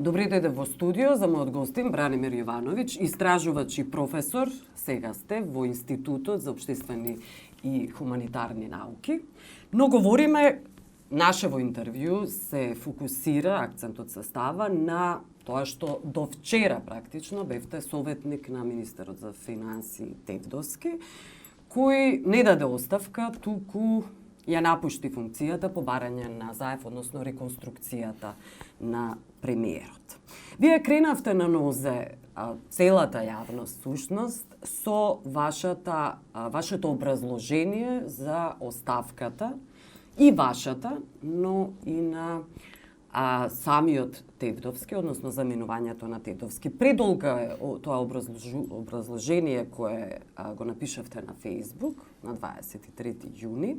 Добре дојде во студио за мојот гостин Бранимир Јовановиќ, истражувач и професор, сега сте во Институтот за општествени и хуманитарни науки. Но говориме, нашево интервју се фокусира, акцентот се става на тоа што до вчера практично бевте советник на министерот за финансии Тевдовски, кој не даде оставка, туку ја напушти функцијата по барање на Заев, односно реконструкцијата на премиерот. Вие кренавте на нозе целата јавност сушност со вашето образложение за оставката и вашата, но и на самиот Тевдовски, односно заминувањето на Тевдовски. Предолга е тоа образложение кое го напишавте на Facebook на 23 јуни,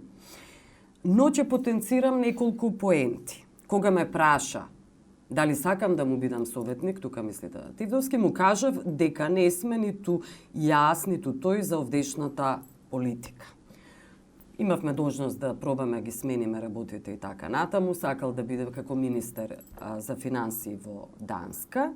но ќе потенцирам неколку поенти. Кога ме праша дали сакам да му бидам советник, тука мислите на Тевдовски, му кажав дека не сме ниту јас, ниту тој за овдешната политика. Имавме должност да пробаме ги смениме работите и така натаму, сакал да биде како министер за финансии во Данска.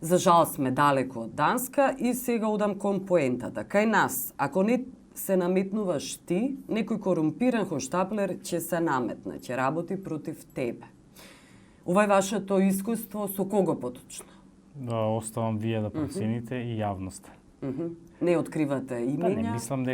За жал сме далеко од Данска и сега одам кон поентата. Кај нас, ако не се наметнуваш ти, некој корумпиран хоштаплер ќе се наметне, ќе работи против тебе. Ова е вашето искуство, со кого поточно? Да, оставам вие да процените и јавноста. Не откривате имиња? Не, мислам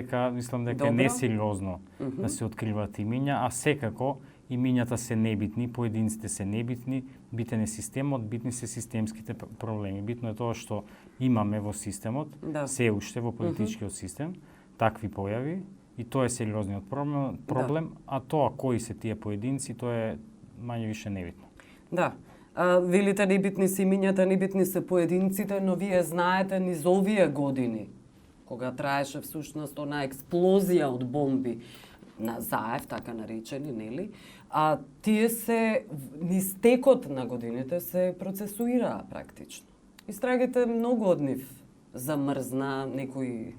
дека е несериозно да се откриват имиња, а секако имињата се небитни, поединците се небитни, битен е системот, битни се системските проблеми. Битно е тоа што имаме во системот, се уште во политичкиот систем, такви појави, и тоа е сериозниот проблем, а тоа кои се тие поединци, тоа е мање више небитно. Да. Велите небитни се имињата, небитни се поединците, но вие знаете низ овие години, кога траеше всушност она експлозија од бомби на Заев, така наречени, нели? Тие се низ текот на годините се процесуираа практично. Истрагите многу од нив замрзна, некои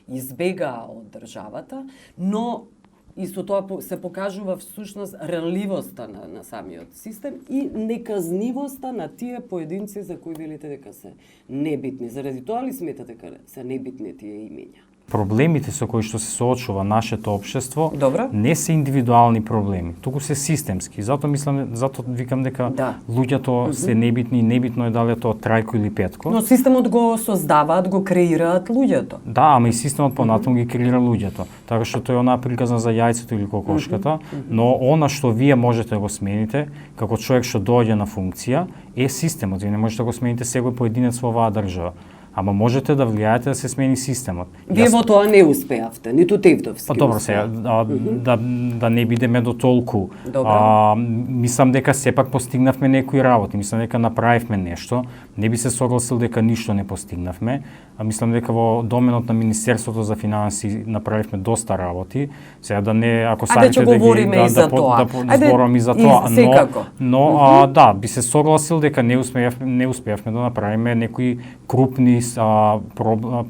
избегаа од државата, но и со тоа се покажува всушност ранливоста на самиот систем и неказнивоста на тие поединци за кои велите дека се небитни. Заради тоа ли сметате дека се небитни тие имиња? Проблемите со кои што се соочува нашето општество не се индивидуални проблеми, туку се системски. Затоа викам дека луѓето се небитни и небитно е дали тоа Трајко или Петко. Но системот го создаваат, го креираат луѓето. Да, ама и системот понатаму ги креира луѓето. Така што тоа е онаа приказна за јајцето или кокошката, но она што вие можете да го смените како човек што доаѓа на функција е системот. Вие не можете да го смените секој поединец во оваа држава. Ама можете да влијаете да се смени системот. Вие во тоа не успеавте, ниту Тевдовски. Па добро сега, да не бидеме до толку. Мислам дека сепак постигнавме некои работи, мислам дека направивме нешто. Не би се согласил дека ништо не постигнавме. Мислам дека во доменот на Министерството за финансии направивме доста работи. Сега да не, ако сакате да зборувам и за тоа, но да, би се согласил дека не успеавме да направиме некои крупни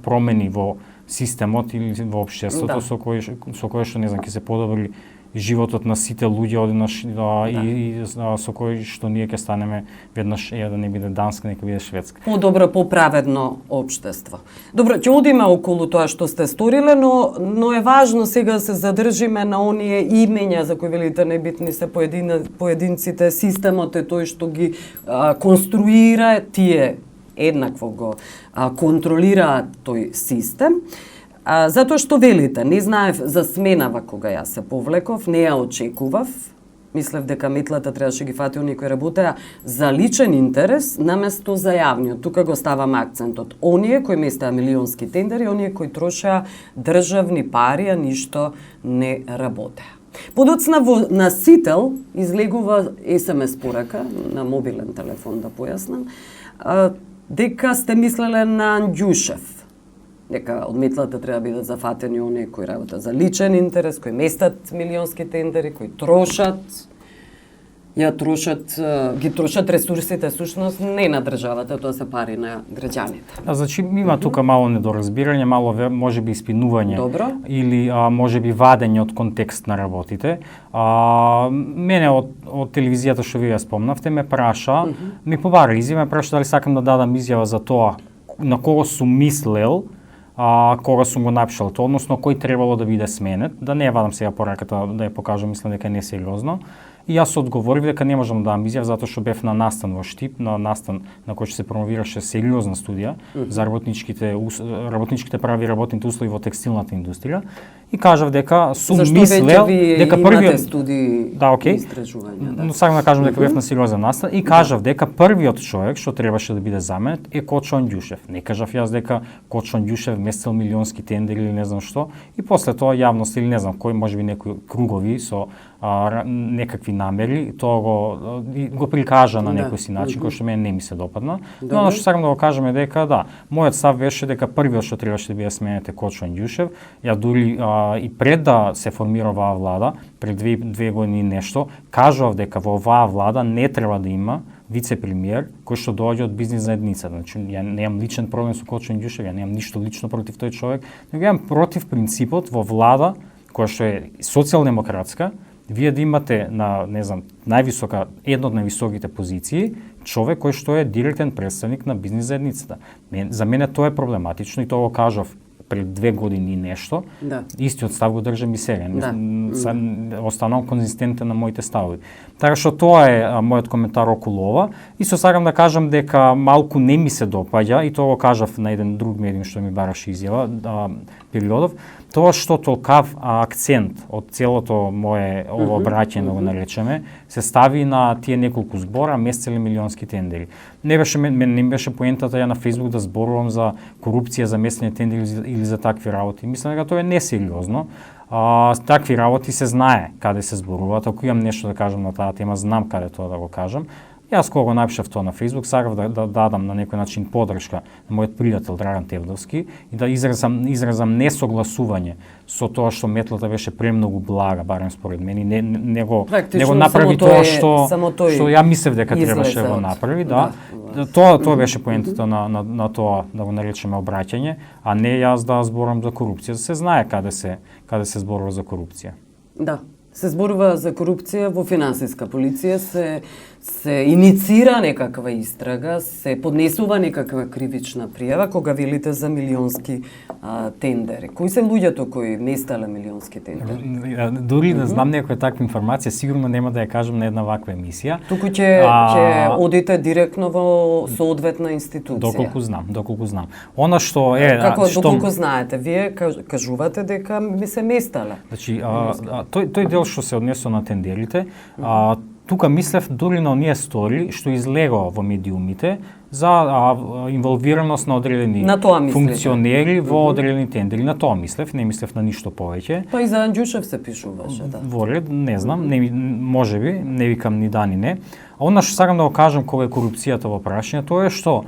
промени во системот или во општеството со кое што не знам ќе се подобри животот на сите луѓе одеднаш и со кој што ние ќе станеме веднаш да не биде Данска, нека биде Шведска. Подобро, поправедно општество. Добро, ќе одиме околу тоа што сте сториле, но е важно сега да се задржиме на оние имења за кои велите небитни се поединците, системот е тој што ги конструира, тие еднакво го контролираат тој систем. Затоа што велите, не знаев за сменава кога јас се повлеков, не ја очекував. Мислев дека метлата требаше ги фати оние кои работеа за личен интерес наместо за јавниот. Тука го ставам акцентот. Оние кои местеа милионски тендери, оние кои трошеа државни пари, а ништо не работеа. Подоцна во насител излегува SMS порака на мобилен телефон, да појаснам, дека сте мислеле на Андјушев. Дека од метлата треба да бидат зафатени оние кои работат за личен интерес, кои местат милионски тендери, кои трошат. ги трошат ресурсите сушност не на државата, тоа се пари на граѓаните. Значи има тука мало недоразбирање, мало можеби испинување. Добро. Или можеби вадење од контекст на работите. Мене од телевизијата што вие спомнавте ме праша, ми побара изјава, ме праша дали сакам да дадам изјава за тоа на кого сум мислел кога сум го напишал тоа, односно кој требало да биде сменет, да не ја вадам сега пораката да ја покажам, мислам дека е несериозно. И јас одговорив дека не можам да дам изјава затоа што бев на настан во Штип, на настан на кој се промовираше сериозна студија за работничките прави и работните услови во текстилната индустрија и кажав дека сум мислел дека првиот студии истражувања, но сакам да кажам дека бев на сериозен настан и кажав дека првиот човек што требаше да биде заменет е Кочо Ондјушев. Не кажав јас дека Кочо Ондјушев местел милионски тендери или не знам што и после тоа јавност или не знам кој можеби некои кругови со некакви намери, тоа го прикажа на некој си начин, кој што мене не ми се допадна. Но оно што сакам да го кажам е дека да, мојот став беше дека првиот што требаше да биде сменет е Кочо Ондјушев. Ја дури и пред да се формира оваа влада, пред 2 години и нешто, кажував дека во оваа влада не треба да има вице-премиер кој што доаѓа од бизнис заедницата. Значи, ја немам личен проблем со Кочо Ондјушев, ја немам ништо лично против тој човек, но ја имам против принципот во влада која што е социјалдемократска, вие да имате на, не знам, највисока, една од највисоките позиции, човек кој што е директен представник на бизнис заедницата. За мене тоа е проблематично и тоа го кажав пред 2 години и нешто. Да. Истиот став го држам и сега. Да. Останам конзистентен на моите ставови. Така што тоа е мојот коментар околу ова. И со сакам да кажам дека малку не ми се допаѓа, и тоа го кажав на еден друг медиум што ми бараше изјава, Периодов, тоа што толкав акцент од целото мое ово обраќање, да го наречеме, се стави на тие неколку збора, местели милионски тендери. Не беше поентата ја на Facebook да зборувам за корупција, за местени тендери или за такви работи. Мислам дека тоа е несериозно. Такви работи се знае каде се зборуваат. Ако имам нешто да кажам на таа тема, знам каде тоа да го кажам. Јас кога го напишав тоа на Facebook, сакав да дадам на некој начин подршка на мојот пријател Драган Тевдовски и да изразам несогласување со тоа што метлата беше премногу блага, барем според мене, не го направи тоа што ја мислев дека требаше да го направи, да. Тоа беше поентата на тоа, да го наречеме обраќање, а не јас да зборам за корупција. Се знае каде се зборува за корупција. Да. Се зборува за корупција во финансиска полиција, се иницира некаква истрага, се поднесува некаква кривична пријава кога велите за милионски тендери. Кои се луѓето кои местеле милионски тендери? Дури да знам некоја таква информација, сигурно нема да ја кажам на една ваква емисија. Туку ќе одите директно во соодветна институција. Доколку знам. Она што е доколку знаете, вие кажувате дека ми се местеле. Значи, тој дел што се однесува на тендерите, тука мислев дури на оние стори што излегува во медиумите за инволвираност на одредени функционери во одредени тендери. На тоа мислев, не мислев на ништо повеќе. Па и за Анđушев се пишуваше, да. Во ред, не знам, можеби, не викам ни да ни не. Она што сакам да го кажам кога е корупцијата во прашање, тоа е што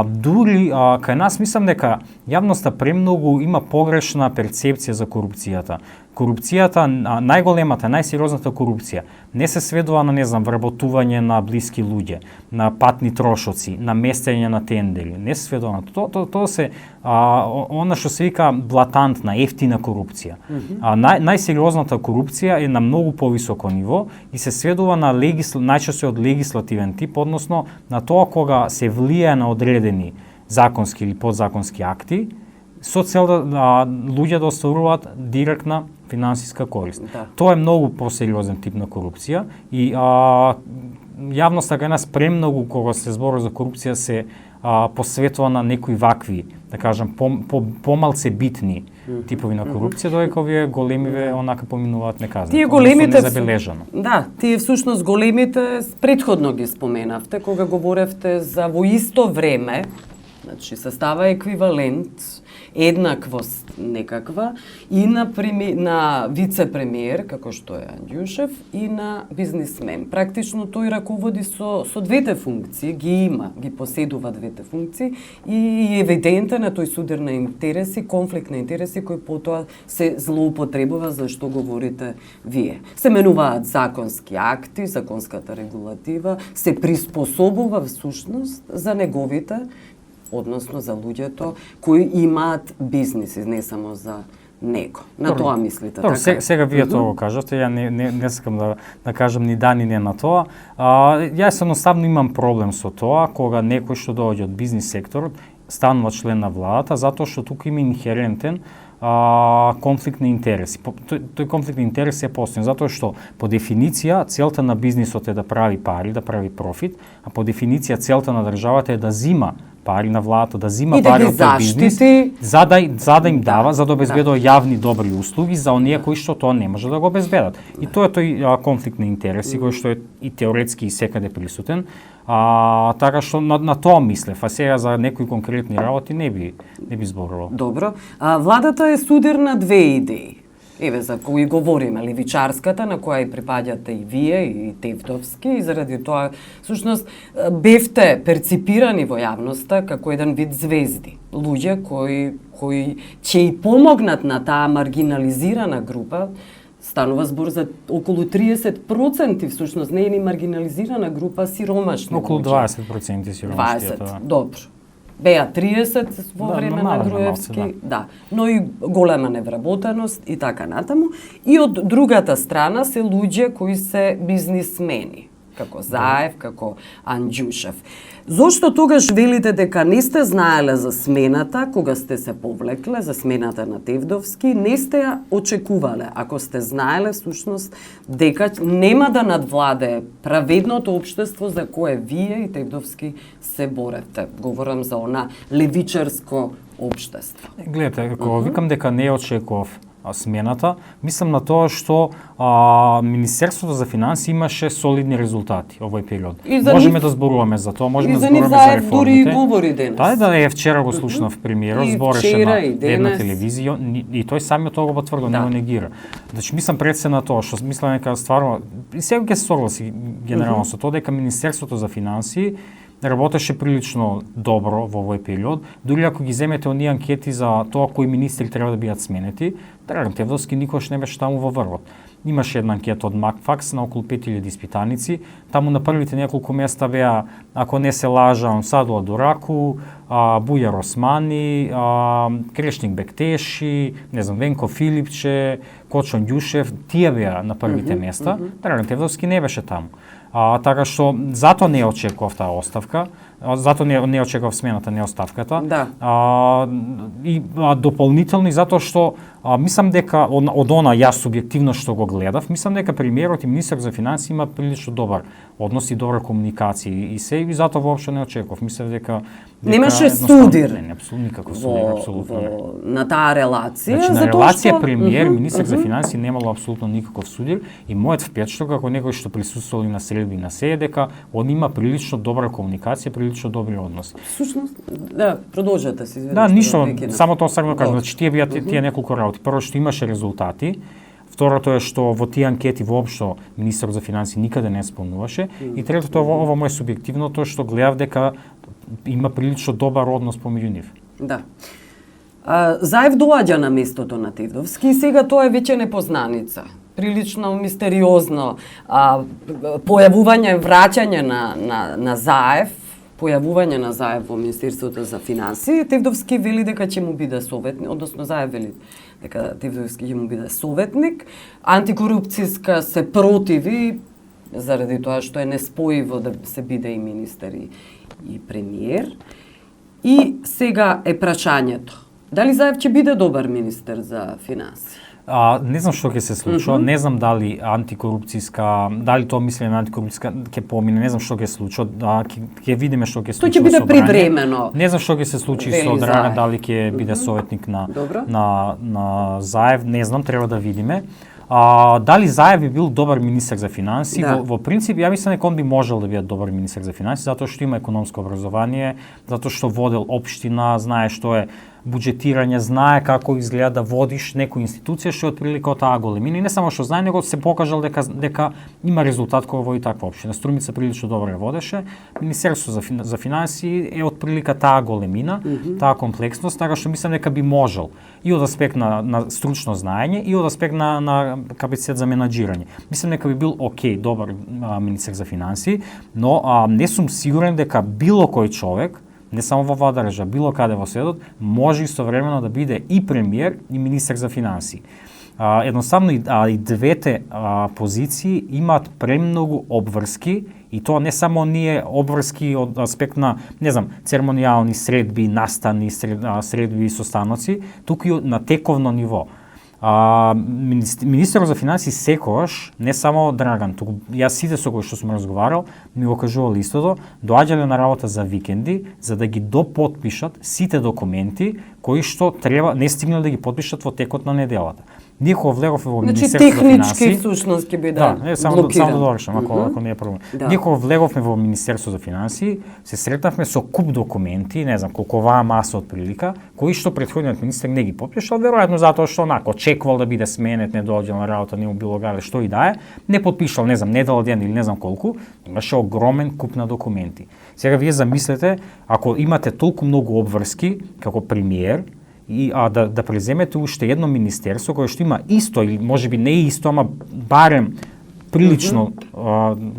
дури кај нас мислам дека јавноста премногу има погрешна перцепција за корупцијата. Корупцијата, најголемата, најсериозната корупција не се сведува на, не знам, вработување на блиски луѓе, на патни трошоци, на местење на тендери. Не се сведува на тоа се она што се вика блатантна, ефтина корупција. Најсериозната корупција е на многу повисоко ниво и се сведува на најчесто од легислативен тип, односно на тоа кога се влијае на одредени законски или подзаконски акти со цел да луѓе да остваруваат директна финансиска корист. Да. Тоа е многу посериозен тип на корупција и јавноста кај нас премногу кога се зборува за корупција се посветува на некои вакви, да кажам, помалце битни типови на корупција, додека овие големиве онака поминуваат неказнато. Тие големите незабележано. Да, тие всушност големите претходно ги споменавте кога говоревте за во исто време, значи се става еквивалент еднаквост некаква и на вице-премиер, како што е Анѓушев, и на бизнисмен. Практично тој раководи со двете функции, ги поседува двете функции и е евидентен е тој судир на интереси, конфликт на интереси кој потоа се злоупотребува за што говорите вие. Се менуваат законски акти, законската регулатива, се приспособува всушност за неговите, односно за луѓето кои имаат бизниси, не само за него. На тоа мислите, така? Сега вие тоа го кажавте, ја не сакам да кажам ни да ни не на тоа. Јас едноставно имам проблем со тоа кога некој што доаѓа од бизнис секторот станува член на владата, затоа што тука има инхерентен конфликт на интереси. Тој конфликт на интереси е постојан затоа што по дефиниција целта на бизнисот е да прави пари, да прави профит, а по дефиниција целта на државата е да зима пари на владата, да зима пари од тој бизнис, за да им дава, за да обезбедува јавни добри услуги за оние кои што тоа не може да го обезбедат. И тоа е тој конфликт на интереси кој што е и теоретски и секаде присутен. Така што на тоа мислев, а сега за некои конкретни работи не би зборувал. Добро. Владата е судир на две идеи. Еве за кои говориме, левичарската, на која и припаѓате и вие, и Тевдовски, и заради тоа, всушност, бевте перципирани во јавноста како еден вид звезди. Луѓе кои ќе и помогнат на таа маргинализирана група. Станува збор за околу 30%, всушност не е ни маргинализирана група, сиромашни. Околу 20% сиромашни. 20, добро. Беа 30 во време на Груевски, да, но и голема невработеност и така натаму. И од другата страна се луѓе кои се бизнисмени, како Заев, како Анѓушев. Зошто тогаш велите дека не сте знаеле за смената, кога сте се повлекле, за смената на Тевдовски, не сте ја очекувале, ако сте знаеле всушност дека нема да надвладее праведното општество за кое вие и Тевдовски се боревте. Говорам за она левичарско општество. Гледате, кога викам дека не очекував смената, мислам на тоа што Министерството за финансии имаше солидни резултати овој период. Можеме да зборуваме за тоа, можеме да зборуваме за реформите. Дури и говори денес. Да, вчера го слушнав премиерот, збореше на една телевизија и тој самиот тоа го потврдил, не го негира. Значи мислам пред се на тоа што мислам дека стварно и сега ќе се согласи генерално со тоа дека Министерството за финансии работеше прилично добро во овој период, дури ако ги земете оние анкети за тоа кои министри треба да бидат сменети, Драган Тевдовски никош не беше таму во врвот. Имаше една анкета од Макфакс на околу 5000 испитаници, таму на првите неколку места беа, ако не се лажам, Садула Дураку, Бујар Османи, Крешник Бектеши, не знам, Венко Филипче, Кочо Анѓушев, тие беа на првите места, Драган Тевдовски не беше таму. Така што затоа не очекував таа оставка, затоа не очекував смената, не оставката. Да. И дополнително и затоа што мислам дека од она јас субјективно што го гледав, мислам дека премиерот и министер за финансии има прилично добар однос и добра комуникација и се и затоа воопшто не очекував. Мислев дека немаше судир. Не, апсолутно никаков судир, апсолутно не. На таа релација, значи, на релација премиер, министер за финансии немало апсолутно никаков судир и мојот впечаток како некој што присуствувал и на средби на се е дека он има прилично добра комуникација, прилично добри односи. Всушност, да, продолжете се. Да, ништо, само тоа сакам да кажам, значи тие неколку работи. Прво што имаше резултати, второто е што во тие анкети воопшто министерот за финансии никаде не спомнуваше и третото ова мој субјективното што гледав дека има прилично добар однос помеѓу нив. Да. Заев доаѓа на местото на Тевдовски и сега тоа е веќе непознаница. Прилично мистериозно појавување, враќање на Заев, појавување на Заев во Министерството за финансии. Тевдовски вели дека ќе му биде советник, односно Заев вели дека Тевдовски ќе му биде советник. Антикорупцијска се противи заради тоа што е неспојиво да се биде и министер и премиер. И сега е прашањето. Дали Заев ќе биде добар министер за финансии? Не знам што ќе се случува, не знам дали антикорупцијска, дали тоа мислење на антикорупцијска ќе помине, не знам што ќе се случи, ќе видиме што ќе се случи. Тој ќе биде привремено. Не знам што ќе се случи со Драган, дали ќе биде советник на Заев, не знам, треба да видиме. Дали Заев би бил добар министер за финансии? Да. Во принцип, ја мислам дека он би можел да биде добар министер за финансии, затоа што има економско образование, затоа што водел општина, знае што е буџетирање, знае како изгледа да водиш некоја институција што е отприлика од таа големина и не само што знае, него се покажал дека има резултат кога води таква општина. Струмица прилично добро ја водеше, Министерство за финансии е отприлика таа големина, таа комплексност, така што мислам дека би можел и од аспект на стручно знаење и од аспект на капацитет за менаџирање. Мислам дека би бил окей, добар министер за финансии, но не сум сигурен дека било кој човек, не само во оваа држава, било каде во светот, може истовремено да биде и премиер и министер за финансии. Едноставно и двете позиции имаат премногу обврски и тоа не само ние обврски од аспект на, не знам, церемонијални средби, настани, средби и состаноци, туку и на тековно ниво. Министерот за финансии секогаш, не само Драган, туку јас сите со кои што сум разговарал, ми го кажувале истото, доаѓале на работа за викенди за да ги допотпишат сите документи кои што треба не стигнале да ги потпишат во текот на неделата. Ние кога влеговме во Министерството за финансии, технички всушност ќе биде само да довршам, ако не е проблем. Ние кога влеговме во Министерството за финансии, се сретнавме со куп документи, не знам колку оваа маса од прилика, кои што претходниот министер не ги потпишал, веројатно затоа што онако очекувал да биде сменет, не доаѓал на работа, не му било гале, што и да е, не потпишал, не знам, недела ден или не знам колку, имаше огромен куп на документи. Сега вие замислете, ако имате толку многу обврски како премиер, и да преземете уште едно министерство кое што има исто или можеби не исто, ама барем прилично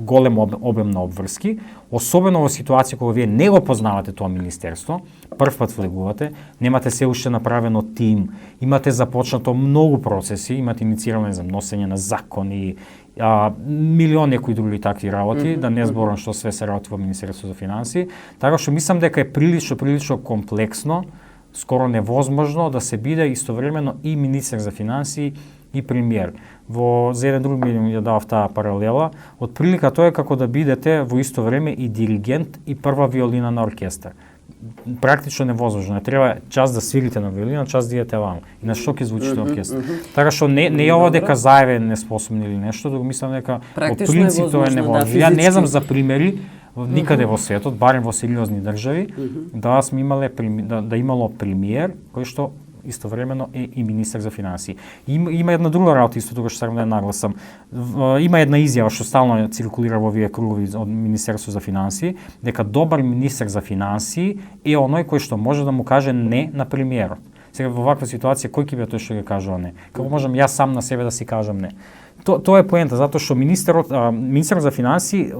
голем обем на обврски, особено во ситуација кога вие не го познавате тоа министерство, прв пат влегувате, немате се уште направено тим, имате започнато многу процеси, имате инициирано за носење на закони, милион некои други такви работи, да не зборам што све се работи во Министерство за финансии, така што мислам дека е прилично комплексно, скоро невозможно да се биде истовремено и министер за финансии и премиер. За еден друг медиум ја давав таа паралела, од прилика тоа е како да бидете во исто време и диригент и прва виолина на оркестар. Практично невозможно. Не треба час да свирите на виолина, час да идете ваму. И на што ќе звучите оркестар. Така што не е ова дека заеве неспособни или нешто, туку мислам дека од принцип тоа е невозможно. Ја не знам за примери никаде во светот, барем во сериозни држави, да сме имале да имало премиер кој што истовремено е и министер за финансии. Има една друга работа исто тука што сакам да ја нагласам. Има една изјава што стално циркулира во овие кругови од Министерство за финансии, дека добар министер за финансии е оној кој што може да му каже не на премиерот. Сега во ваква ситуација кој ќе биде тој што ќе кажува не? Како можам јас сам на себе да си кажам не? Тоа е поента, затоа што министерот за финансии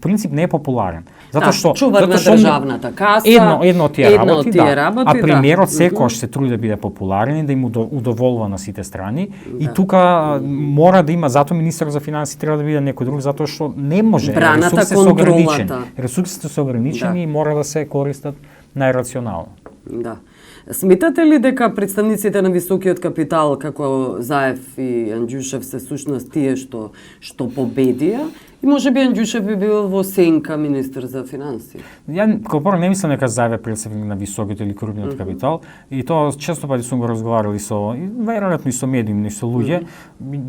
принцип не е популарен. Затоа што чувар на државната каса, едно од тие работи, а премиерот секогаш се труди да биде популарен и да им удоволува на сите страни. И тука мора да има, затоа министерот за финансии треба да биде некој друг, затоа што не може, ресурсите се ограничени и мора да се користат најрационално. Да. Сметате ли дека представниците на високиот капитал како Заев и Анџушев се сушност тие што победија и можеби Анџушев би бил во сенка министер за финансии? Ја како прво не мислам дека Заев е представник на високиот или крупниот капитал и тоа често пати сум го разговарал и веројатно и со медиуми, и со луѓе.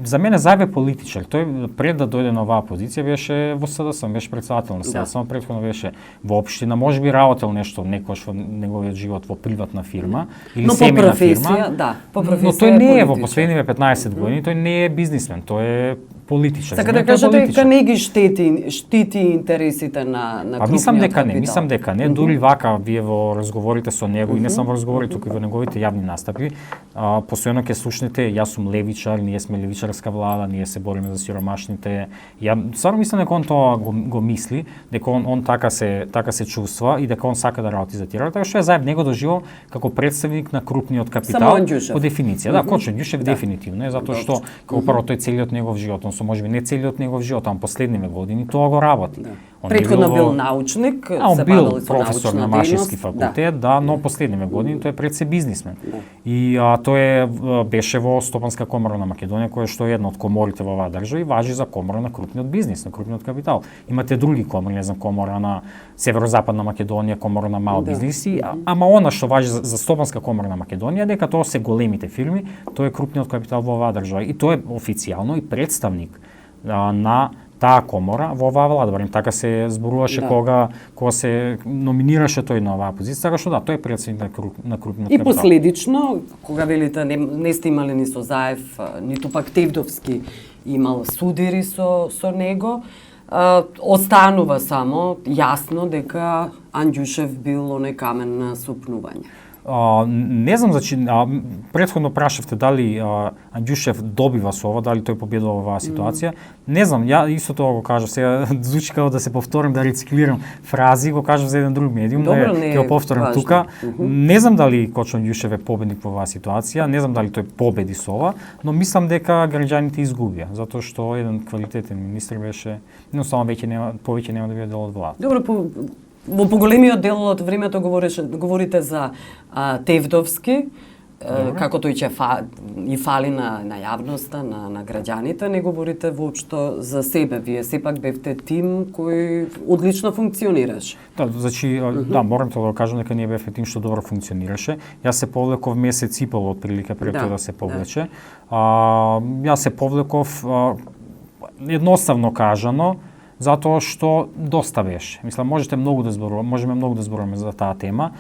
За мене Заев е политичар. Тој пред да дојде на оваа позиција беше во СДСМ, беше председател на СДСМ, само претходно беше во општина, можеби работел нешто некојаш во неговиот живот во приватна фирма или семејна фирма. По професија. Но тој не е во последниве 15 години, тој не е бизнисмен, тој е политичар. Така да кажете дека не ги штити интересите на крупниот капитал. Мислам дека не, дури вака вие во разговорите со него и не само во разговори, туку и во неговите јавни настапи, постојано ќе слушнете, јас сум левичар, ние сме левичарска влада, ние се бориме за сиромашните. Ја стварно мислам дека он тоа го мисли, дека он така се чувства и дека он сака да работи за тие. Така што ја Заев него доживал како представник на крупниот капитал по дефиниција. Да, Кочо Ѓушев дефинитивно е затоа што како прво тој целиот негов живот, со можеби не целиот негов живот, ама последниве години тоа го работи. Претходно бил научник, се бил професор на Машински факултет, но последниве години тој е пред се бизнисмен. И тој беше во Стопанска комора на Македонија, која што е една од коморите во оваа држава и важи за комора на крупниот бизнис, на крупниот капитал. Имате други комори, не знам, комора на Северозападна Македонија, комора на мал бизнис, ама она што важи за Стопанска комора на Македонија дека тоа се големите фирми, тоа е крупниот капитал во оваа држава и тоа е официјално и представник на таа комора во оваа влада, барем така се зборуваше кога се номинираше тој на оваа позиција, така што да, тој е претседник на крупниот и капитал. последично, кога велите не сте имале ни со Заев, ниту пак Тевдовски имал судири со него, останува само јасно дека Анѓушев бил оној камен на сопнување. Не знам, значи, претходно прашавте дали Анѓушев добива со ова, дали тој победува оваа ситуација. Не знам, ја исто тоа го кажав, сега звучи како да се повторам, да рециклирам фрази, го кажав за еден друг медиум, ќе го повторам тука. Не знам дали Кочо Анѓушев е победник во оваа ситуација, не знам дали тој победи со ова, но мислам дека граѓаните изгубија, затоа што еден квалитетен министер беше, едноставно повеќе нема да биде дел од влада. Добро, во поголемиот дел од времето говорите за Тевдовски, како тој ќе фали на јавноста, на граѓаните, не говорите воопшто за себе. Вие сепак бевте тим кој одлично функционираше. Да, значи, да, морам тоа да кажам дека ние бевме тим што добро функционираше. Јас се повлеков месец и пол отприлика пред тоа да се повлече. Јас се повлеков едноставно кажано, затоа што доста беше. Мислам, можеме многу да зборуваме за таа тема.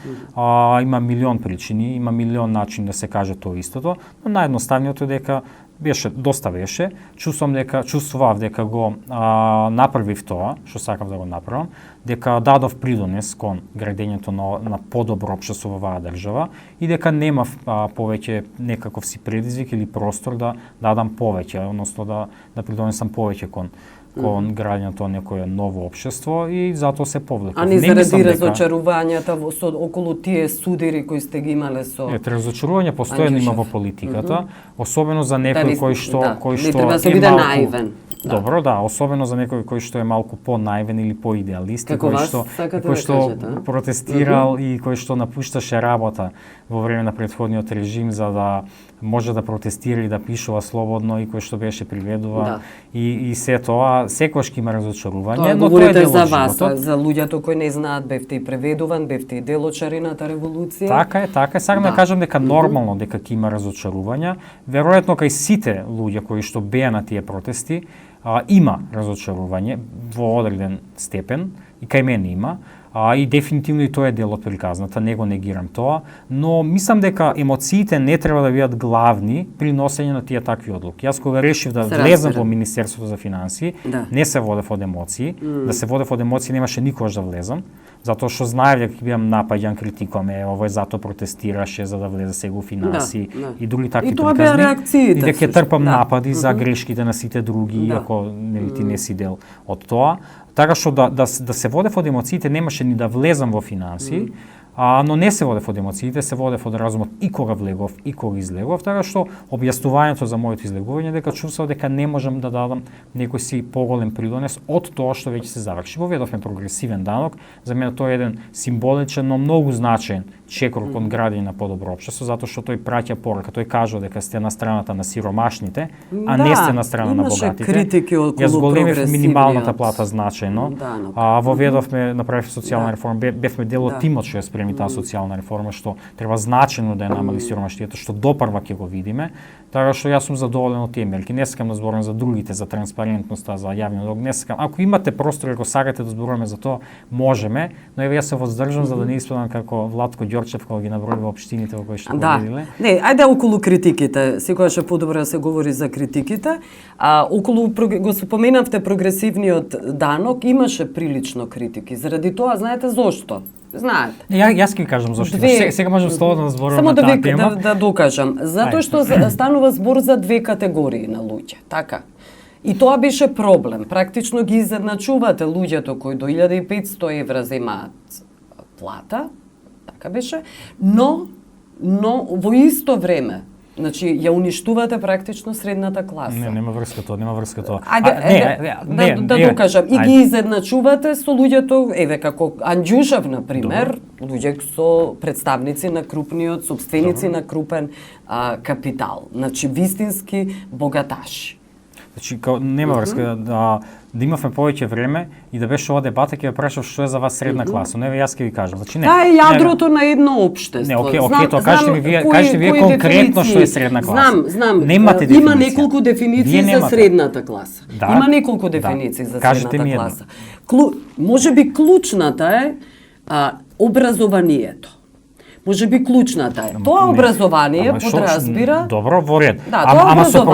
Има милион причини, има милион начини да се каже тоа истото, но наједноставниот е дека доста беше. Чувствував дека го направив тоа, што сакав да го направам, дека дадов придонес кон градењето на подобро општество во оваа држава и дека немав повеќе некаков си предизвик или простор да дадам повеќе, односно да придонесам повеќе кон граѓањето на некое ново општество и затоа се повлеков. А не заради разочарувањата околу тие судири кои сте ги имале со разочарување постојано има во политиката, особено за некој кој што не треба да се биде наивен. Добро, да, особено за некој кој што е малку по-наивен или по-идеалист, кој што протестирал и кој што напушташе работа во време на претходниот режим за да може да протестира и да пишува слободно и кој што беше приведуван и се тоа секогаш има разочарување, но тоа е дел од животот. За луѓето кои не знаат, бевте и преведуван, бевте и дел од Шарената револуција. Така е. Сакам да кажам дека нормално дека ќе има разочарувања. Веројатно кај сите луѓе кои што беа на тие протести, има разочарување во одреден степен и кај мене има. И дефинитивно и тоа е дел од приказната, не го негирам тоа, но мислам дека емоциите не треба да бидат главни при носење на тие такви одлуки. Јас кога решив да влезам во Министерството за финансии, не се водев од емоции, да се водев од емоции немаше никогаш да влезам, затоа што знаев дека ќе бидам напаѓан, критикуваме, овој затоа протестираше за да влезе сега во финансии и други такви приказни. И дека ќе трпам напади за грешките на сите други, ако ти не си дел од тоа. Така што да се водев од емоциите немаше ни да влезам во финансии, но не се водев од емоциите, се водев од разумот и кога влегов и кога излегов, така што објаснувањето за моето излегување дека чувствував дека не можам да дадам некој си поголем придонес од тоа што веќе се заврши. Воведовме прогресивен данок, за мене тоа е еден символичен, но многу значаен чекор кон градење на подобро општество, затоа што тој праќа порака, тој кажува дека сте на страната на сиромашните, а не сте на страна на богатите. Јас големив минималната плата значајно. Воведовме, направив социјална реформа, бевме дел од тимот што ја спреми таа социјална реформа, што треба значајно да ја намали сиромаштието, што допрва ќе го видиме. Така што јас сум задоволен од тие мерки. Не сакам да зборам за другите, за транспарентноста, за јавниот дug, не сакам. Ако имате простор, ако сакате да зборуваме за тоа, можеме, но еве јас се воздржам за да не испадам како Владко Ѓорчев кога ги набројува општините во кои што победиле. Не, ајде околу критиките. Секогаш е подобро да се говори за критиките. Околу го споменавте прогресивниот данок, имаше прилично критики. Заради тоа, знаете зошто? Знаете. Јас ќе кажам зошто. Сега можам слободно да зборувам на таа тема. Само да докажам. Затоа што станува збор за две категории на луѓе, така? И тоа беше проблем. Практично ги изедначувате луѓето кои до 1500 евра земаат плата, така беше, но во исто време, значи ја уништувате практично средната класа. Нема врска тоа. Ајде да докажам. И ги изедначувате со луѓето, еве како Анѓушев на пример, луѓе со представници на крупниот, собственици на крупен капитал, значи вистински богаташи. Значи нема врска да имавме повеќе време и да беше ова дебата, ќе ве прашав што е за вас средна класа. Не, јас ќе ви кажам. Значи не. Таа е јадрото на едно општество. Не, окей, тоа кажете вие конкретно што е средна класа. Знам. Немате дефиниција. Има неколку дефиниции за средната класа. Да, има неколку дефиниции за средната класа. Можеби клучната е образованието. Можеби клучната е. Тоа образование подразбира. Добро, во ред. Ама со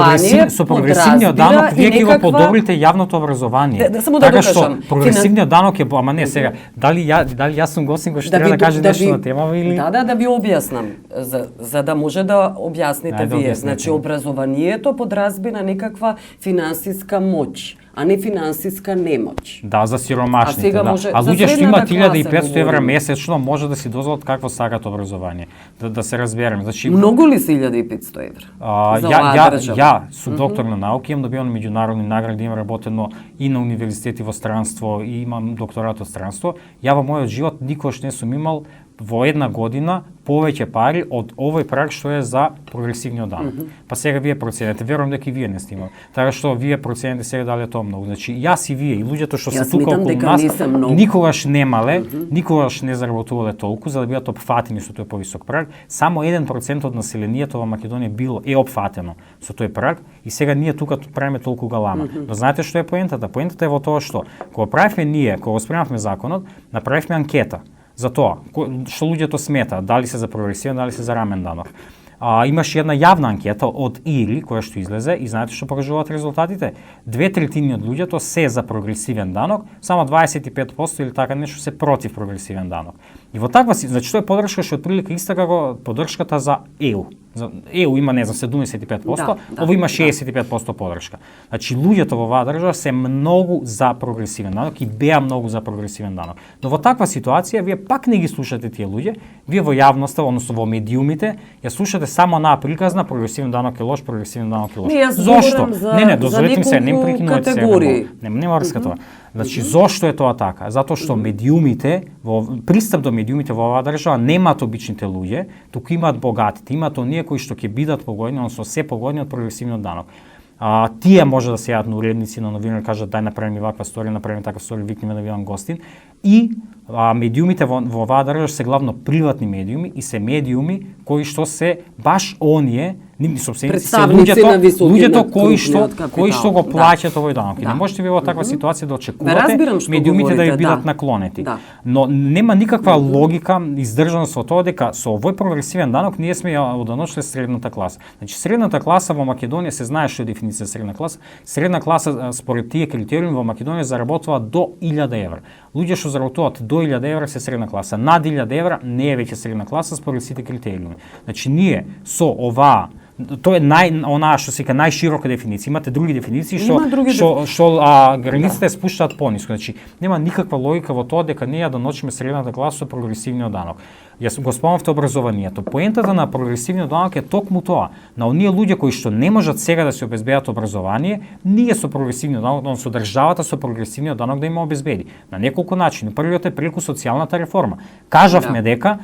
прогресивниот данок вие ќе го подобрите јавното образование. Само да докажам. Прогресивниот данок е, ама не сега, дали јас сум гостин кој што треба да каже нешто на тема или Да ви објаснам, за да може да објасните вие. Значи образованието подразбира некаква финансиска моќ, а не финансиска немоќ. Да, за сиромашните, да. А луѓе што имаат 1500 евра месечно може да си дозволат какво сакат образование. Да се разбереме. Значи многу ли се 1500 евра? Ја сум доктор на науки, имам добивано меѓународни награди, имам работено и на универзитети во странство и имам докторат во странство. Ја во мојот живот никогаш не сум имал во една година повеќе пари од овој праг што е за прогресивниот данок. Па сега вие проценете, верувам дека и вие не сте имали. Така што вие проценете сега дали е тоа многу. Значи јас и вие и луѓето што се тука околу нас никогаш немале, никогаш не заработувале толку за да бидат опфатени со тој повисок праг. Само 1% од населението во Македонија е опфатено со тој праг и сега ние тука правиме толку галама. Но знаете што е поентата? Поентата е во тоа што кога правевме ние, кога спремавме законот, направивме анкета за тоа што луѓето сметаат, дали се за прогресивен, дали се за рамен данок. Имаше една јавна анкета од ИРИ која што излезе и знаете што покажуваат резултатите? 2/3 од луѓето се за прогресивен данок, само 25% или така нешто се против прогресивен данок. И во таква значи тоа е поддршка што отприлика иста како поддршката за ЕУ. За ЕУ има не знам 75%, ово има 65% поддршка. Значи луѓето во оваа држава се многу за прогресивен данок и беа многу за прогресивен данок. Но во таква ситуација вие пак не ги слушате тие луѓе, вие во јавноста, односно во медиумите, ја слушате само на приказна прогресивен данок е лош, прогресивен данок е лош. Зошто? Не, дозволете ми се, не прекинувате се. Нема врска тоа. Значи зошто е тоа така? Затоа што медиумите, пристап до медиумите во оваа држава немаат обичните луѓе, туку имаат богатите, имаат оние кои што ќе бидат погодни, односно се погодни од прогресивниот данок. Тие може да се јават на уредници, на новинари, кажат дај направи ваква сторија, направи таква сторија, викнеме да бидам гостин. И медиумите во оваа држава се главно приватни медиуми и се медиуми кои што се баш оние луѓето кои што го плаќаат овој данок. И не можете ви во таква ситуација да очекувате медиумите да ја бидат наклонети. Но нема никаква логика издржаност во тоа дека со овој прогресивен данок ние сме ја одоношле средната класа. Значи средната класа во Македонија се знае што е дефиниција средна класа. Средна класа според тие критериуми во Македонија заработува до 1000 евра. Луѓе што заработуваат до 1000 евра се средна класа. Над 1000 евра не е веќе средна класа според сите критериуми. Значи ние со оваа тоа е онаа што се ка најширока дефиниција. Имате други дефиниции што границите спуштаат пониско. Значи нема никаква логика во тоа дека ние да ночиме средната класа со прогресивниот данок. Јас го спомнавте образованието. Поентата на прогресивниот данок е токму тоа. На оние луѓе кои што не можат сега да се обезбедат образование, ние со прогресивниот данок, односно државата со прогресивниот данок да им обезбеди. На неколку начини. Првиот е преку социјалната реформа. Кажавме дека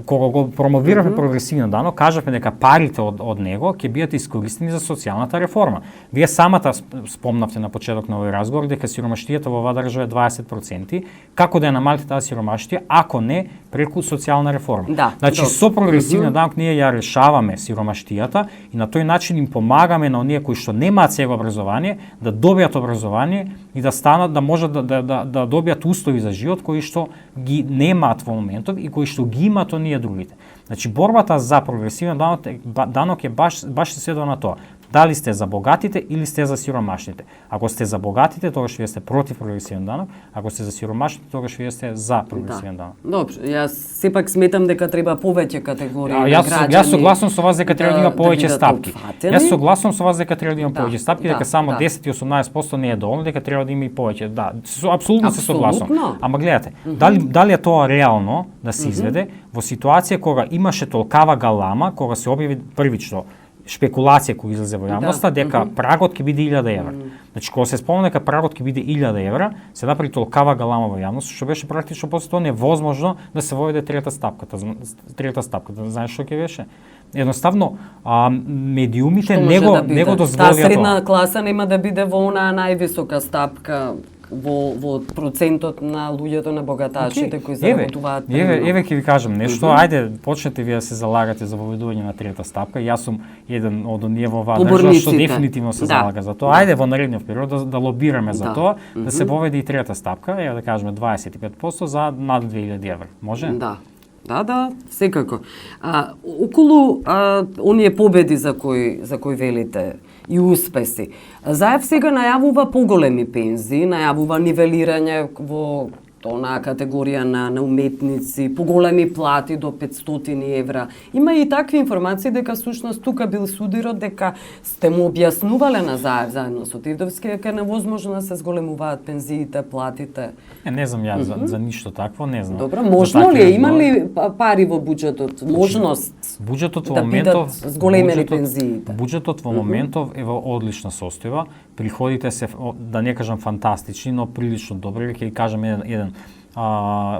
кога го промовиравме прогресивниот данок, кажавме дека парите од него ќе бидат искористени за социјалната реформа. Вие самата спомнавте на почеток на овој разговор дека сиромаштијата во оваа држава е 20%. Како да ја намалите таа сиромаштија, ако не преку социјална реформа? Значи со прогресивниот данок ние ја решаваме сиромаштијата и на тој начин им помагаме на оние кои што немаат сега образование да добијат образование и да станат да можат да добијат услови за живот кои што ги немаат во моментов и кои што ги имаат оние другите. Значи борбата за прогресивен данок е баш се сведува на тоа. Дали сте за богатите или сте за сиромашните. Ако сте за богатите, тогаш вие сте против прогресивен данок, ако сте за сиромашните, тогаш вие сте за прогресивен данок. Добро, јас сепак сметам дека треба повеќе категории граѓани. Јас согласувам со вас дека треба да има повеќе стапки. Јас согласувам со вас дека треба да има повеќе стапки, дека само 10 и 18% не е доволно, дека треба да има и повеќе. Да, апсолутно се согласувам. Ама гледате, дали е тоа реално да се изведе во ситуација кога имаше толкава галама, кога се објави првично шпекулација која излезе во јавноста дека прагот ќе биде 1000 евра. Значи кога се спомна дека прагот ќе биде 1000 евра, се направи толкава галама во јавноста што беше практично после тоа невозможно да се воведе трета стапката. Знаеш што ќе беше? едноставно медиумите Што не може да биде? го дозволија Таа средна тоа. класа нема да биде во онаа највисока стапка во процентот на луѓето на богатачите кои заработуваат. Еве ќе ви кажам нешто. Ајде почнете вие да се залагате за воведување на трета стапка. Јас сум еден од оние во оваа држава што дефинитивно се залага за тоа. Ајде во наредниот период да лобираме за тоа, да се воведе и трета стапка, еве да кажеме 25% за над 2000 евра. Може? Да, секако. Околу оние победи за кои велите и успеси, Заев сега најавува поголеми пензии, најавува нивелирање во онаа категорија на уметници, поголеми плати до 500 евра. Има и такви информации дека сушност тука бил судирот дека сте му објаснувале на Заев заедно со Тивдовски дека е невозможно да се зголемуваат пензиите, платите. Не знам ја за ништо такво, не знам. Добро, можно ли има ли пари во буџетот? Можност буџетот во да моментов бидат зголемени пензиите? Буџетот во моментов е во одлична состојба. Приходите се, да не кажам фантастични, но прилично добри. Ќе кажам еден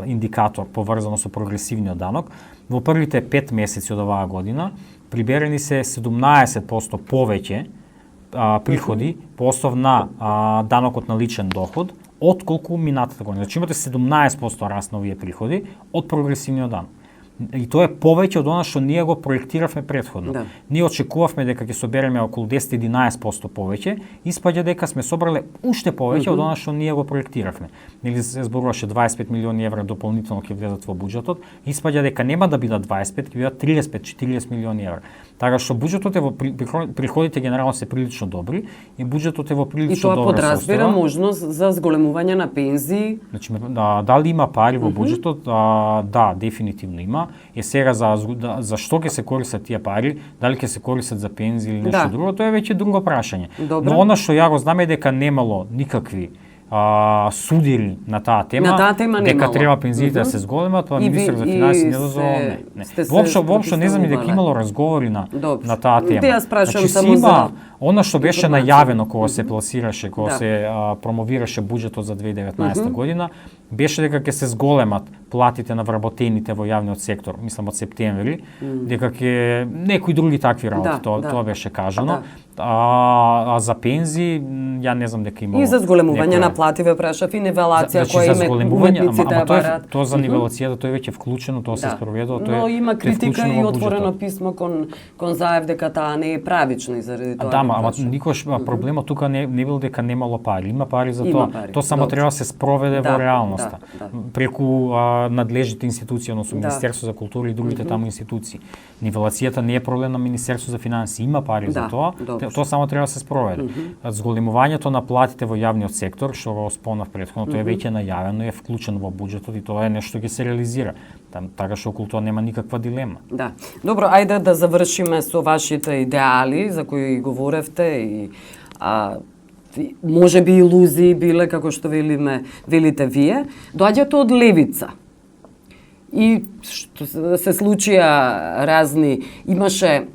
индикатор поврзано со прогресивниот данок. Во првите 5 месеци од оваа година приберени се 17% повеќе приходи по основ на данокот на личен доход отколку минатата година. Значи имате 17% раст на овие приходи од прогресивниот данок. И тоа е повеќе од она што ние го проектиравме претходно. Да. Ние очекувавме дека ќе собереме околу 10-11% повеќе, испаѓа дека сме собрале уште повеќе од она што ние го проектиравме. Нели се зборуваше 25 милиони евра дополнително ќе влезат во буџетот, испаѓа дека нема да бидат 25, ќе бидат 35-40 милиони евра. Така што буџетот е во приходите генерално се прилично добри и буџетот е во прилично добра состојба. И тоа подразбира можност за зголемување на пензии. Значи дали има пари во буџетот? Да, дефинитивно има. Е сега за што ќе се користат тие пари, дали ќе се користат за пензии или нешто друго, тоа е веќе друго прашање. Добро. Но она што ја го знам е дека немало никакви судири на таа тема, дека треба пензиите да се зголемат, па министер за финансии не дозволува. Воопшто не знам и дека имало разговори на таа тема. Јас прашувам само за она што беше најавено кога се пласираше, кога се промовираше буџетот за 2019 година, беше дека ќе се зголемат платите на вработените во јавниот сектор, мислам од септември, дека ќе некои други такви работи, тоа беше кажано. А за пензии, ја не знам дека има. И за зголемување на плати ве прашав и нивелација која име уметниците ја бараат. Тоа за нивелацијата тоа е веќе вклучено, тоа се спроведува, тоа е. Но има критика и отворено писмо кон Заев дека таа не е правична и заради тоа. Ама никош проблемот тука не бил дека немало пари, има пари за тоа. Тоа само треба да се спроведе во реалноста. Преку надлежните институции, односно Министерство за култура и другите таму институции. Нивелацијата не е проблем на Министерство за финансии, има пари за тоа. Тоа само треба да се спроведе. Зголемувањето на платите во јавниот сектор, што го спомнав претходно, тоа е веќе најавено, е вклучено во буџетот и тоа е нешто ќе се реализира. Така што околу тоа нема никаква дилема. Да. Добро, ајде да завршиме со вашите идеали за кои говоревте и може би илузии биле, како што велите вие, доаѓате од левица. И што се случија разни, имаше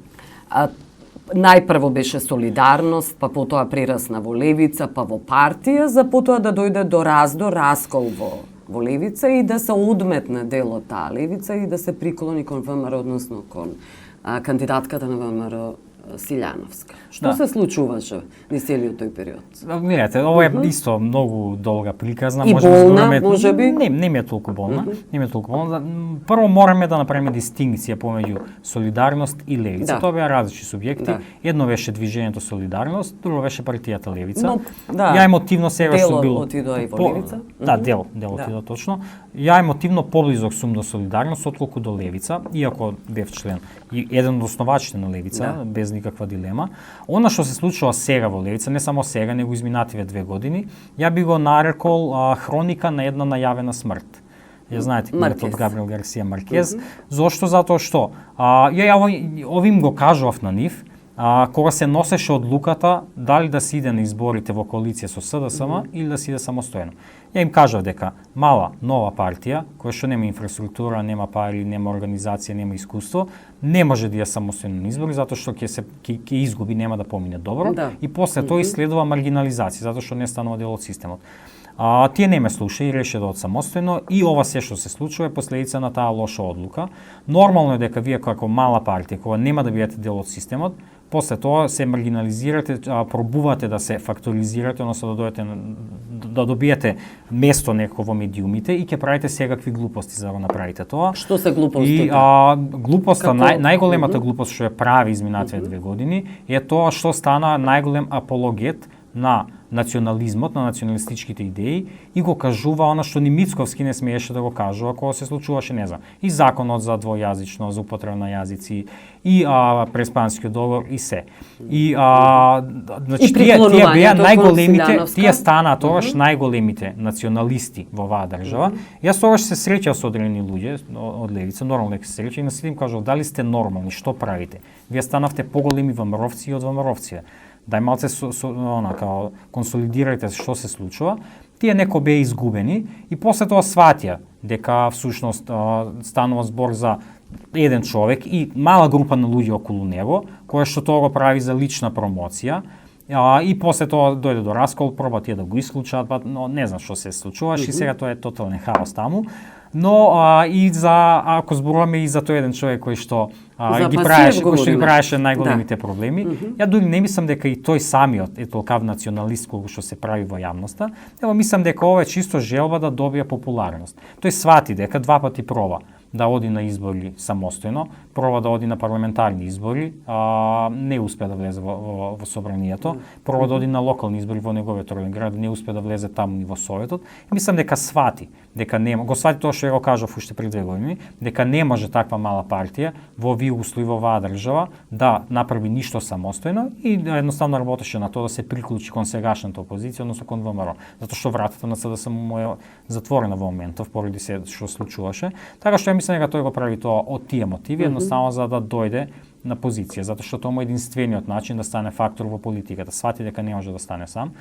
најпрво беше солидарност, па потоа прерасна во левица, па во партија, за потоа да дојде до раскол во левица и да се одметне дел од таа левица и да се приклони кон ВМРО, односно кон кандидатката на ВМРО Силјановска. Што се случуваше низ целиот тој период? Гледате, ова е исто многу долга приказна, и болна, можеби? Не ми е толку болна, Прво мораме да направиме дистинкција помеѓу солидарност и левица. Тоа беа различни субјекти. Едно беше движењето Солидарност, друго беше партијата Левица. Ја емотивно сега сум бил отидоа и во левица. Да, дел отидоа точно. Ја емотивно поблизок сум до Солидарност отколку до Левица, иако бев член и еден од основачите на Левица, без никаква дилема. Она што се случува сега во Левица, не само сега, него изминативе 2 години, ја би го нарекол хроника на една најавена смрт. Ја знаете книгата од Габриел Гарсија Маркез. Зошто? Затоа што ја овим го кажував на нив, кога се носеше одлуката дали да се иде на изборите во коалиција со СДСМ или да се иде самостојно. Ја им кажав дека мала, нова партија, која што нема инфраструктура, нема пари, нема организација, нема искуство, не може да ја самостојно на избори, затоа што ќе изгуби, нема да помине добро, и после тоа следува маргинализација, затоа што не станува дел од системот. Тие не ме слуша и реше да од самостојно и ова се што се случува е последица на таа лоша одлука. Нормално е дека вие како мала партија, кога нема да бидете дел од системот, после тоа се маргинализирате, пробувате да се факторизирате, односно да добиете место некако во медиумите и ќе правите секакви глупости за да направите тоа. Што се глупостите? И глупоста, најголемата глупост што ја прави изминативе 2 години е тоа што стана најголем апологет на национализмот, на националистичките идеи и го кажува она што ни Мицковски не смееше да го кажува кога се случуваше, не знам, и законот за двојазично, за употреба на јазици, и Преспанскиот договор и се. И значи тие беа најголемите, тие станаа тогаш најголемите националисти во оваа држава. Јас тогаш се среќав со одредени луѓе од левица, нормално дека се среќав и на сите им кажав дали сте нормални, што правите? Вие станавте поголеми ВМРО-вци од ВМРО-вци. Дај малце консолидирајте што се случува. Тие неко беа изгубени и после тоа сватија дека всушност станува збор за еден човек и мала група на луѓе околу него, која што тоа го прави за лична промоција. И после тоа дојде до раскол, проба тие да го исклучат, но не знам што се случуваше и сега тоа е тотален хаос таму. Но и за ако зборуваме и за тој еден човек кој што ги правеше најголемите проблеми, ја дури не мислам дека и тој самиот е толкав националист колку што се прави во јавноста, ево мислам дека ова е чисто желба да добие популарност. Тој свати дека 2 пати проба да оди на избори самостојно, проба да оди на парламентарни избори, не успеа да влезе во собранието, проба да оди на локални избори во неговиот роден град, не успеа да влезе таму и во Советот. И мислам дека свати, дека нема, го свати тоа што ја го кажав уште пред 2 години, дека не може таква мала партија во овие услови во оваа држава да направи ништо самостојно и едноставно работеше на тоа да се приклучи кон сегашната опозиција, односно кон ВМРО, затоа што вратата на СДСМ му е затворена во моментов поради се што случуваше. Така што мислам дека тој го прави тоа од тие мотиви, едноставно за да дојде на позиција, затоа што тоа е единствениот начин да стане фактор во политиката. Свати дека не може да стане сам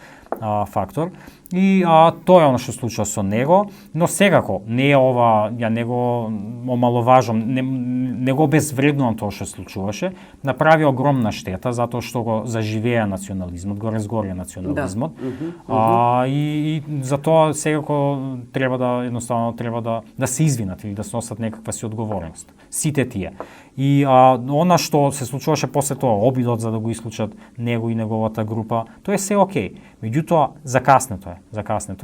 фактор. И тоа е она што случува со него, но секако не е ова, ја не го омаловажам, не го обезвреднувам тоа што случуваше, направи огромна штета затоа што го заживеа национализмот, го разгорија национализмот. И за тоа секако треба да едноставно да се извинат или да сносат некаква си одговорност. Сите тие. И она што се случуваше после тоа, обидот за да го исклучат него и неговата група, тоа е се окей. Меѓутоа, закаснето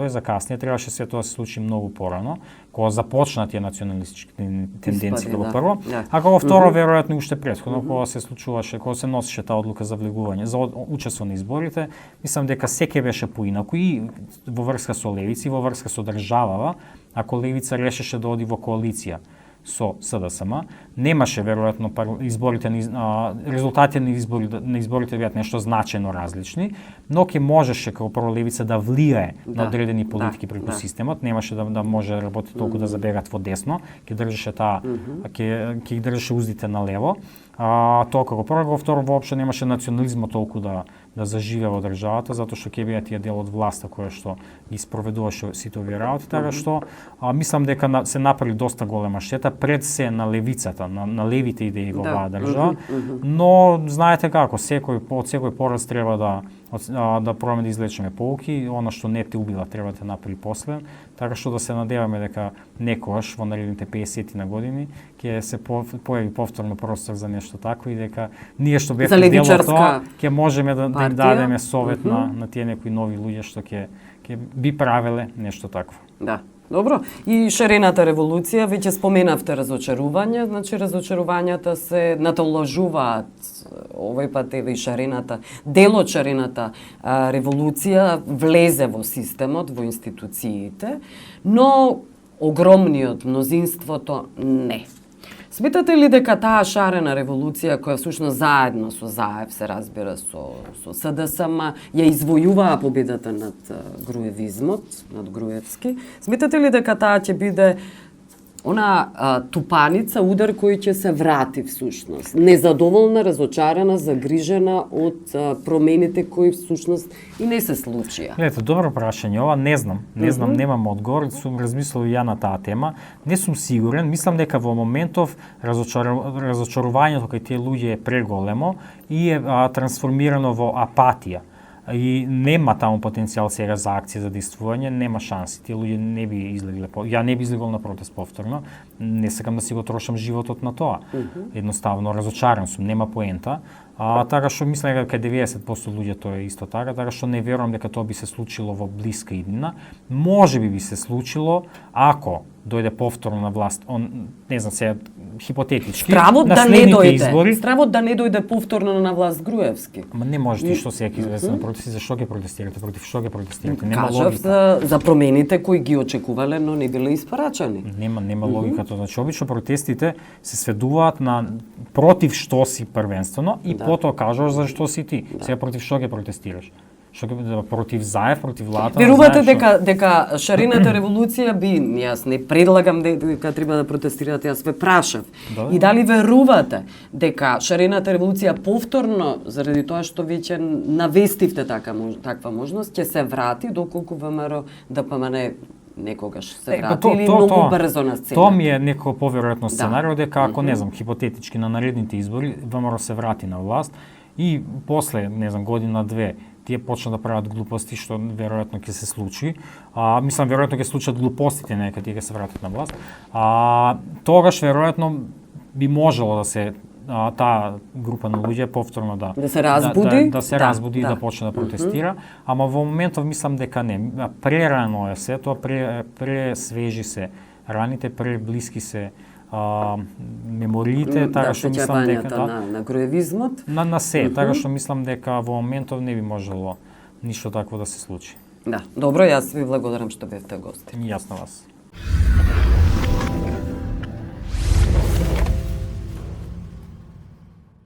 е, требаше се тоа да се случи многу порано, кога започна тие националистички тенденции како прво, а како второ веројатно уште претходно, кога се случуваше, кога се носеше таа одлука за влегување, за учество на изборите, мислам дека секој беше поинаку и во врска со левици, во врска со државава, ако левица решеше да оди во коалиција со СДСМ, немаше веројатно изборите резултатите на изборите бидат нешто значајно различни, но ќе можеше како прво левица да влијае на одредени политики преку системот, немаше да може да работи толку да забегат во десно, ќе држеше ќе држеше уздите на лево. Тоа како прво, во второ воопшто немаше национализмот толку да заживе во државата, затоа што ќе беа тие дел од власта која што ги спроведуваше сите овие работи, така што мислам дека се направи доста голема штета пред се на левицата, на левите идеи во оваа држава, но знаете како, од секој пораз треба да пробаме да извлечеме поуки, она што не те убила треба да направи после, така што да се надеваме дека некогаш во наредните 50 на години ќе се појави повторно простор за нешто такво и дека ние што бевме дел од тоа ќе можеме да им дадеме совет на тие некои нови луѓе што ќе би правеле нешто такво. Да. Добро. И шарената револуција, веќе споменавте разочарување, значи разочарувањата се натоложуваат овој пат еве и шарената, дел од шарената револуција влезе во системот, во институциите, но огромниот мнозинството не. Сметате ли дека таа шарена револуција, која всушност заедно со ЗАЕВ, се разбира со СДСМ, ја извојуваа победата над груевизмот, над Груевски, сметате ли дека таа ќе биде она тупаница, удар кој ќе се врати всушност? Незадоволна, разочарана, загрижена од промените кои всушност и не се случија. Гледате, добро прашање, ова не знам, немам одговор, сум размислил ја на таа тема, не сум сигурен, мислам дека во моментов разочарувањето кај тие луѓе е преголемо и е трансформирано во апатија. и нема таму потенцијал сега за акција за действување, нема шанси. Тие луѓе не би излегле, ја не би излегол на протест повторно. Не сакам да си го трошам животот на тоа. Едноставно разочаран сум, нема поента. Така што мислам дека кај 90% луѓе тоа е исто така што не верувам дека тоа би се случило во блиска иднина. Може би се случило ако дојде повторно на власт, не знам сега, хипотетички, Стравот на да не следните дојде. избори. Стравот да не дојде повторно на власт Груевски. Ама не може ти што сега ќе излезете на протести, зашто ќе протестирате, против што ќе протестирате? Нема Кажав логика. за промените кои ги очекувале, но не биле испрачани. Нема логика тоа. Значи обично протестите се сведуваат на против што си првенствено и потоа кажуваш за што си ти. Сега против што ќе протестираш? Што ќе против Заев, против владата? Верувате дека шарената револуција би, јас не предлагам дека треба да протестирате, јас ве прашав. Да. И дали верувате дека шарената револуција повторно, заради тоа што веќе навестивте таква можност, ќе се врати доколку ВМРО ДПМН некогаш се врати или многу брзо на сцена? Тоа ми е некој поверојатно сценарио дека ако не знам хипотетички на наредните избори ВМРО се врати на власт и после не знам година-две тие почнат да прават глупости, што веројатно ќе се случи. Мислам, веројатно ќе случат глупостите нека тие ќе се вратат на власт. Тогаш веројатно би можело да се таа група на луѓе повторно да се разбуди, да се разбуди и да почне да протестира, ама во моментов мислам дека не. Прерано е се, тоа пресвежи се раните, преблиски се мемориите, така што мислам дека на груевизмот, на се, така што мислам дека во моментов не би можело ништо такво да се случи. Да, добро, јас ви благодарам што бевте гости. Јас на вас.